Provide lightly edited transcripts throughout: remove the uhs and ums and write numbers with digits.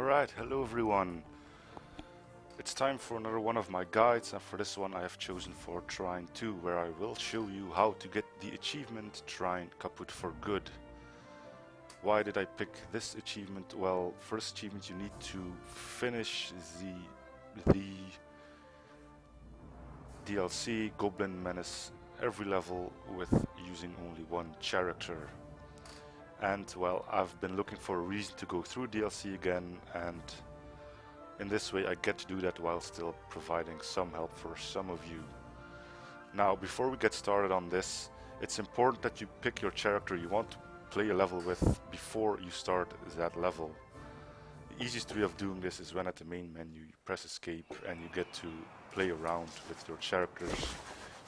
Alright, hello everyone. It's time for another one of my guides, and for this one I have chosen for Trine 2, where I will show you how to get the achievement Trine kaput for good. Why did I pick this achievement? Well, for this achievement you need to finish the DLC Goblin Menace every level with using only one character. And well, I've been looking for a reason to go through DLC again, and in this way I get to do that while still providing some help for some of you. Now, before we get started on this, it's important that you pick your character you want to play a level with before you start that level. The easiest way of doing this is when at the main menu you press escape and you get to play around with your characters.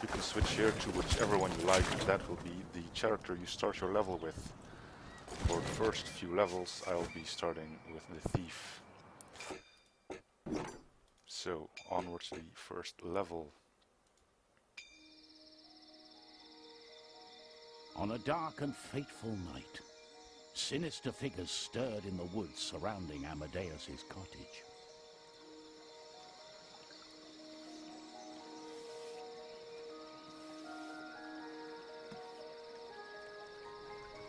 You can switch here to whichever one you like, and that will be the character you start your level with. For the first few levels I'll be starting with the thief. So onwards to the first level. On a dark and fateful night, sinister figures stirred in the woods surrounding Amadeus's cottage.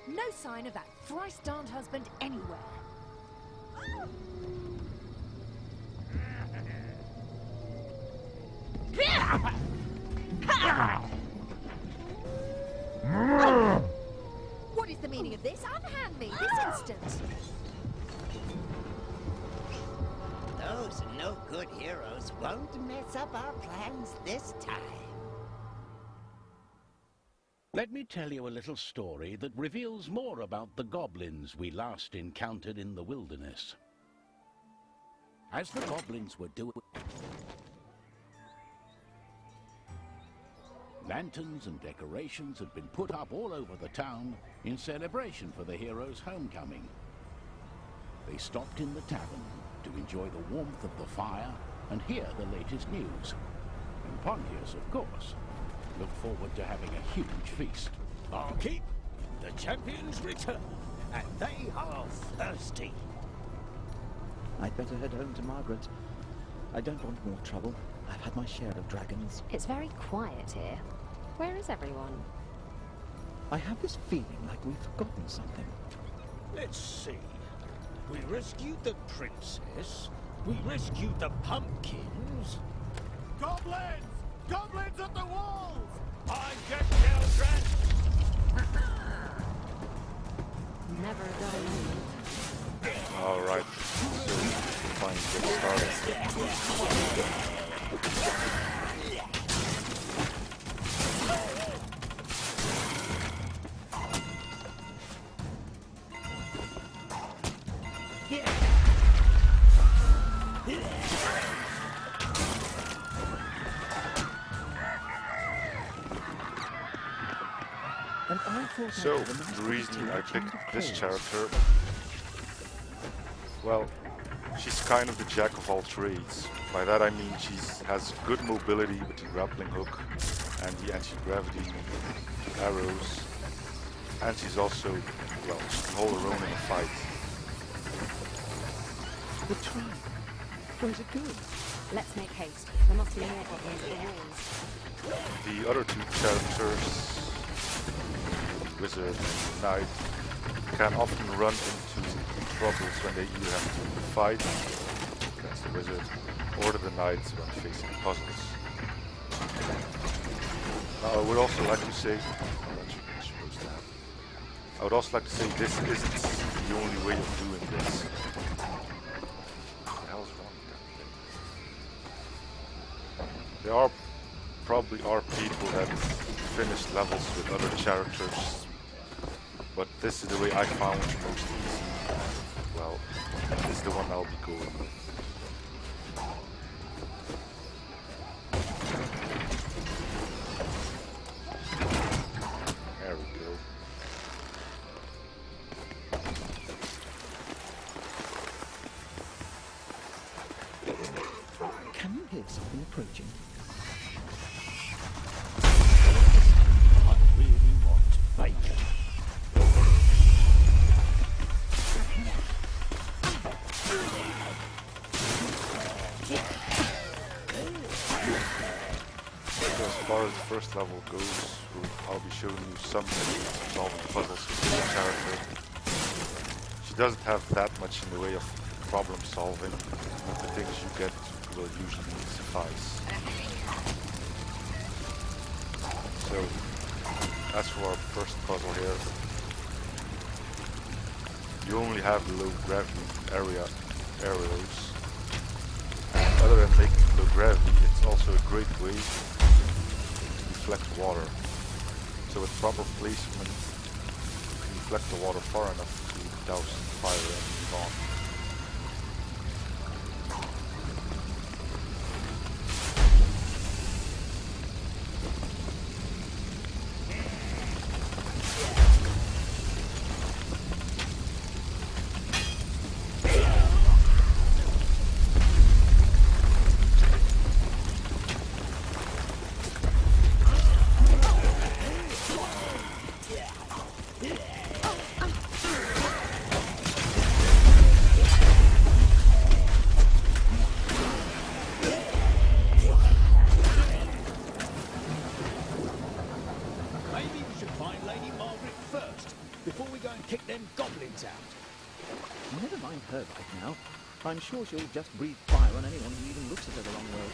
No sign of that thrice-darned husband anywhere. What is the meaning of this? Unhand me this instant! Those no-good heroes won't mess up our plans this time. Let me tell you a little story that reveals more about the goblins we last encountered in the wilderness. As the goblins were doing, lanterns and decorations had been put up all over the town in celebration for the heroes' homecoming. They stopped in the tavern to enjoy the warmth of the fire and hear the latest news. And Pontius, of course, looked forward to having a huge feast. Barkeep, the champions return, and they are thirsty. I'd better head home to Margaret. I don't want more trouble. I've had my share of dragons. It's very quiet here. Where is everyone? I have this feeling like we've forgotten something. Let's see. We rescued the princess. We rescued the pumpkins. Goblins! Goblins at the walls! I get children! Never a dull moment. Alright, so fine, get started. So, the reason I picked this character, well, she's kind of the jack of all trades. By that I mean she has good mobility with the grappling hook and the anti-gravity arrows, and she's also, well, she can hold her own in a fight. The Trine. Where's it going? Let's make haste. There must be more goblins at the walls. The other two characters, Wizard and Knight, can often run into troubles when they either have to fight against the Wizard or the Knight when facing puzzles. Now, I would also like to say, this isn't the only way of doing this. What the hell's wrong with that thing? There probably are people that finish levels with other characters, but this is the way I found most easy. Well, this is the one I'll be going with. There we go. Can you hear something approaching? I really want bacon. far as the first level goes, I'll be showing you some techniques of solving puzzles with the character. She doesn't have that much in the way of problem solving, but the things you get will usually suffice. So, as for our first puzzle here, you only have the low gravity area arrows. And other than making low gravity, it's also a great way to deflect water. So with proper placement, you can deflect the water far enough to douse the fire and move on. Maybe we should find Lady Margaret first, before we go and kick them goblins out. Never mind her right now. I'm sure she'll just breathe fire on anyone who even looks at her the wrong way.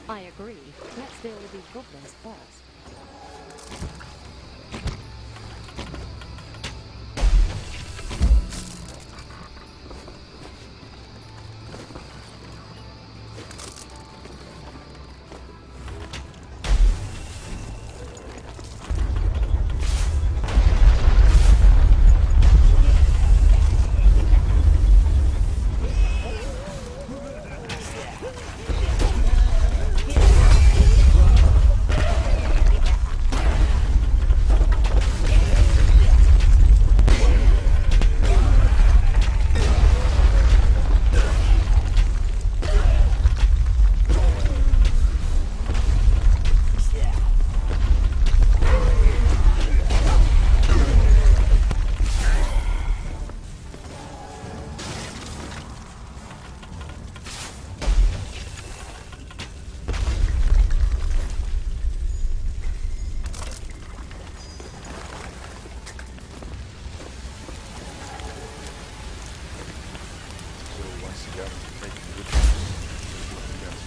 I agree. Let's deal with these goblins first.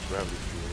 Gravity field.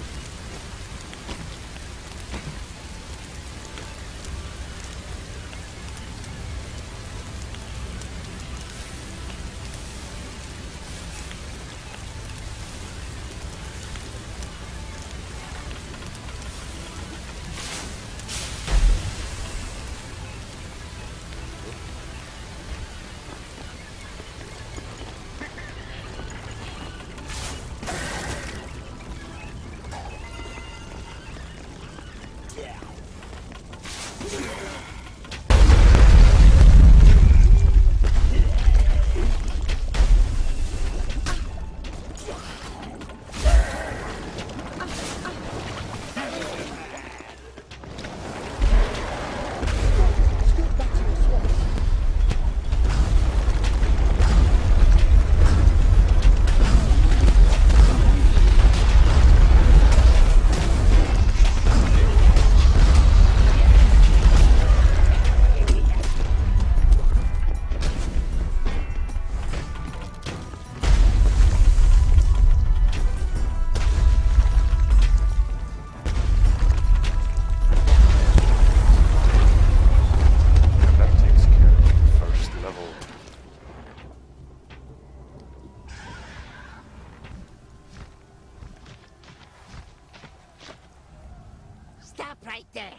Stop right there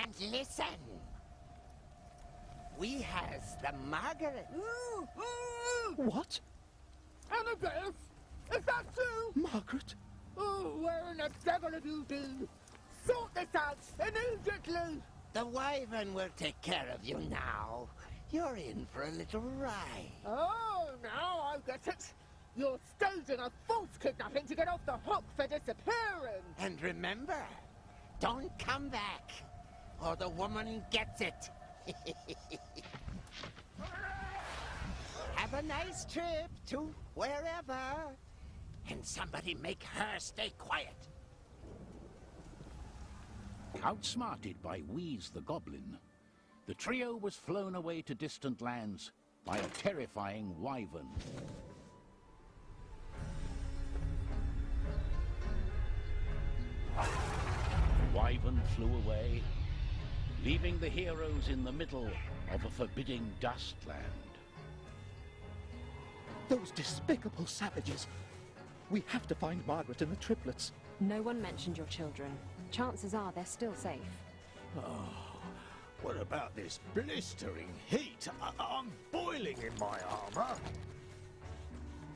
and listen. We has the Margaret. What? Annabeth! Is that you? Margaret? Oh, where in the devil have you been? Sort this out immediately! The Wyvern will take care of you now. You're in for a little ride. Oh, now I get it. You're staging a false kidnapping to get off the hook for disappearing. And remember, don't come back, or the woman gets it. Have a nice trip to wherever. And somebody make her stay quiet. Outsmarted by Wheeze the Goblin, the trio was flown away to distant lands by a terrifying wyvern. The wyvern flew away, leaving the heroes in the middle of a forbidding dustland. Those despicable savages! We have to find Margaret and the triplets. No one mentioned your children. Chances are they're still safe. What about this blistering heat? I'm boiling in my armor.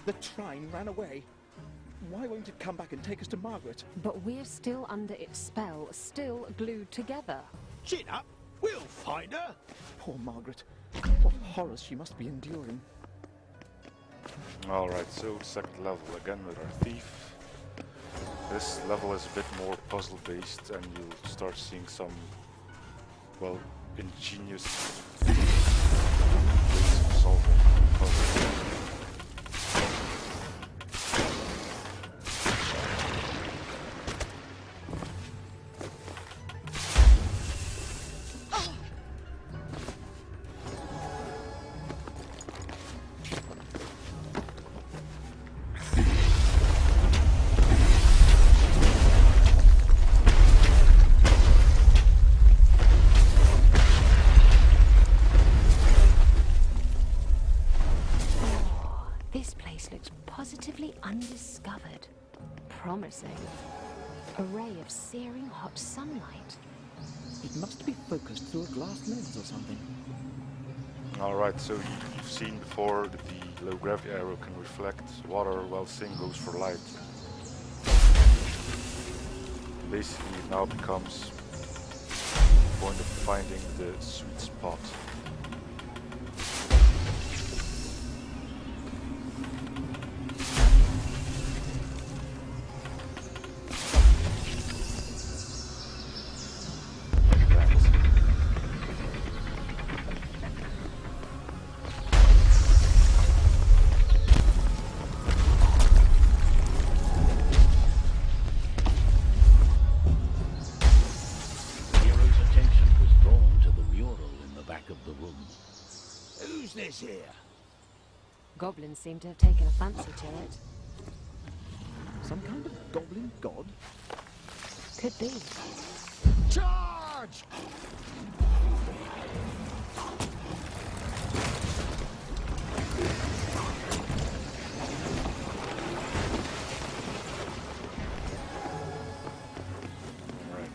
The Trine ran away. Why won't it come back and take us to Margaret? But we're still under its spell, still glued together. Chin up. We'll find her. Poor Margaret. What horrors she must be enduring. Alright, so second level again with our thief. This level is a bit more puzzle based and you'll start seeing some, well, ingenious ways of solving puzzles. This place looks positively undiscovered. Promising. A ray of searing hot sunlight. It must be focused through a glass lens or something. Alright, so you've seen before that the low gravity arrow can reflect water while same goes for light. Basically it now becomes the point of finding the sweet spot. Who's this here? Goblins seem to have taken a fancy to it. Some kind of goblin god? Could be. Charge! Alright.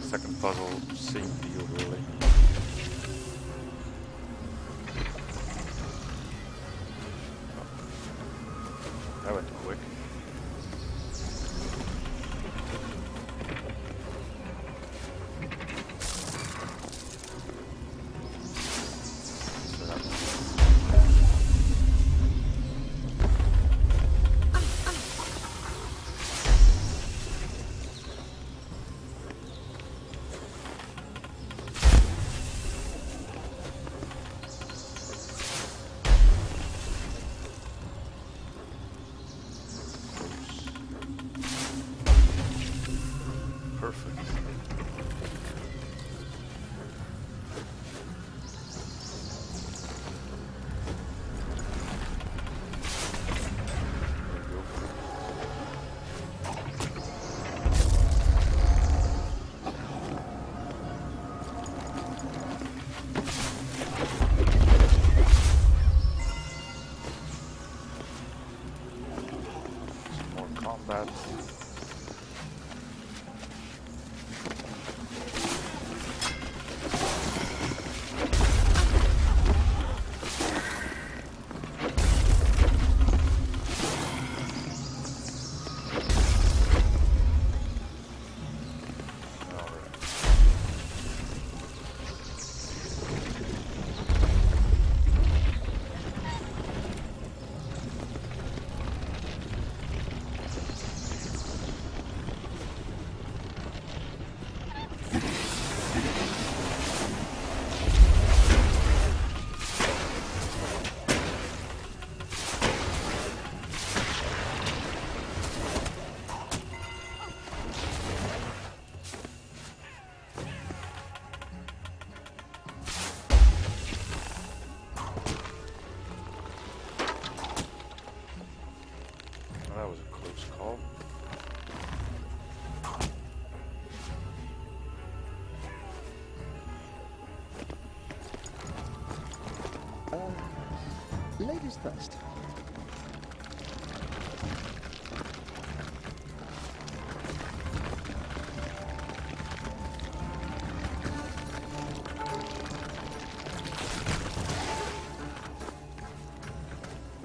Second puzzle, same deal really. That went quick. So perfect. There we go. Some more combat. Ladies first.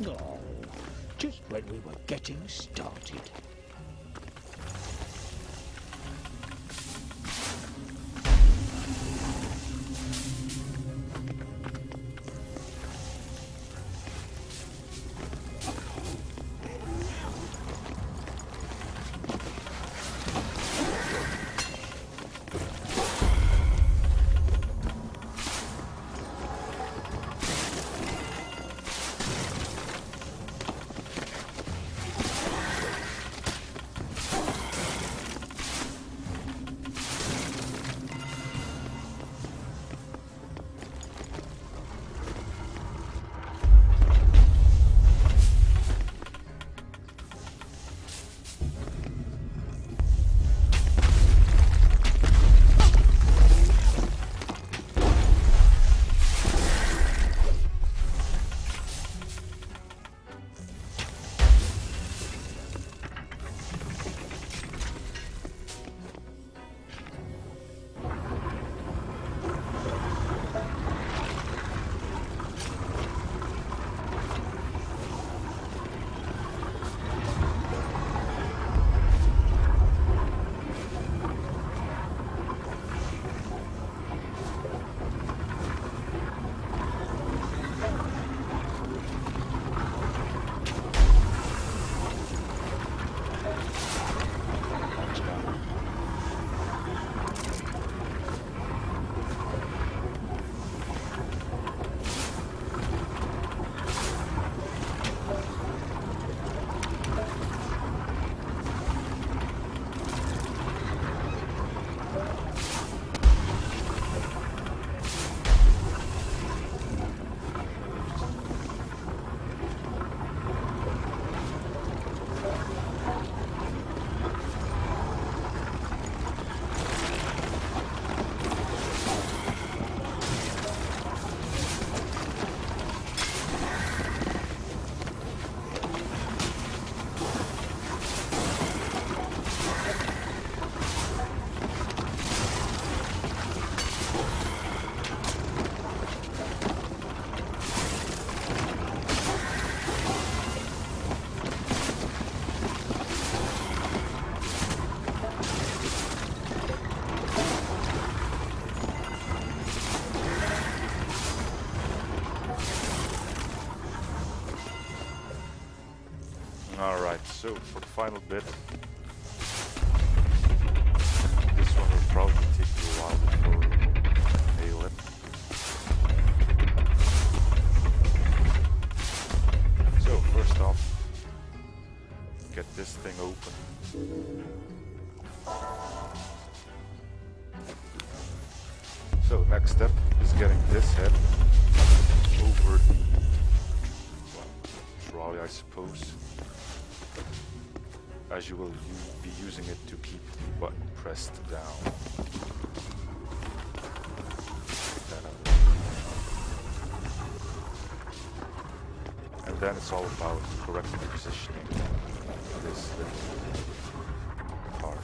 Oh, just when we were getting started. Alright, so for the final bit, this one will probably take you a while before I nail it. So first off, get this thing open. So next step is getting this head over the trolley, I suppose, as you will be using it to keep the button pressed down. Take that out. And then it's all about correctly positioning this little part.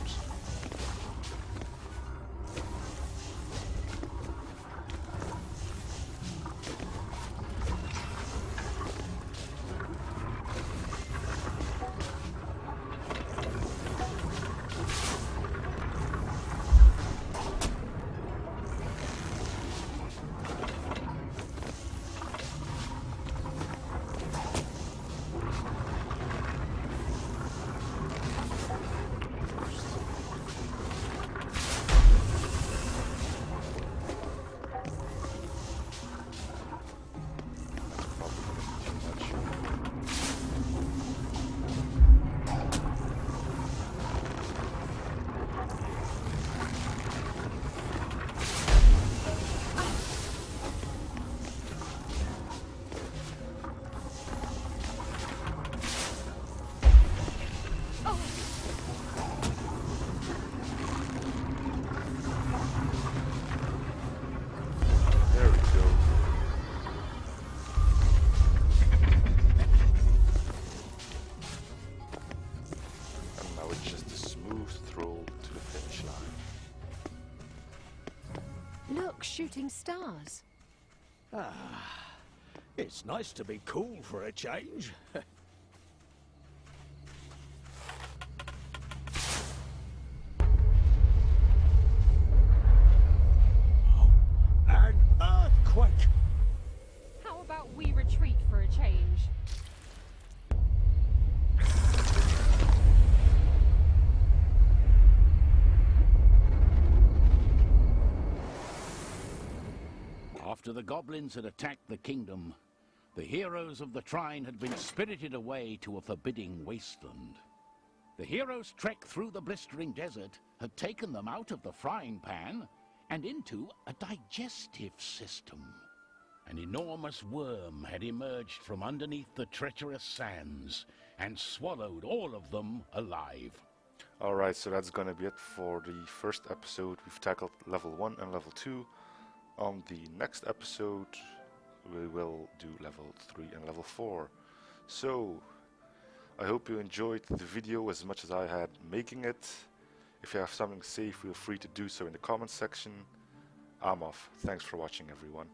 shooting stars. Ah, it's nice to be cool for a change. An earthquake! How about we retreat for a change? After the goblins had attacked the kingdom, the heroes of the Trine had been spirited away to a forbidding wasteland. The heroes' trek through the blistering desert had taken them out of the frying pan and into a digestive system. An enormous worm had emerged from underneath the treacherous sands and swallowed all of them alive. Alright, so that's gonna be it for the first episode. We've tackled level 1 and level 2. On the next episode we will do level 3 and level 4. So, I hope you enjoyed the video as much as I had making it. If you have something to say, feel free to do so in the comments section. I'm off. Thanks for watching, everyone.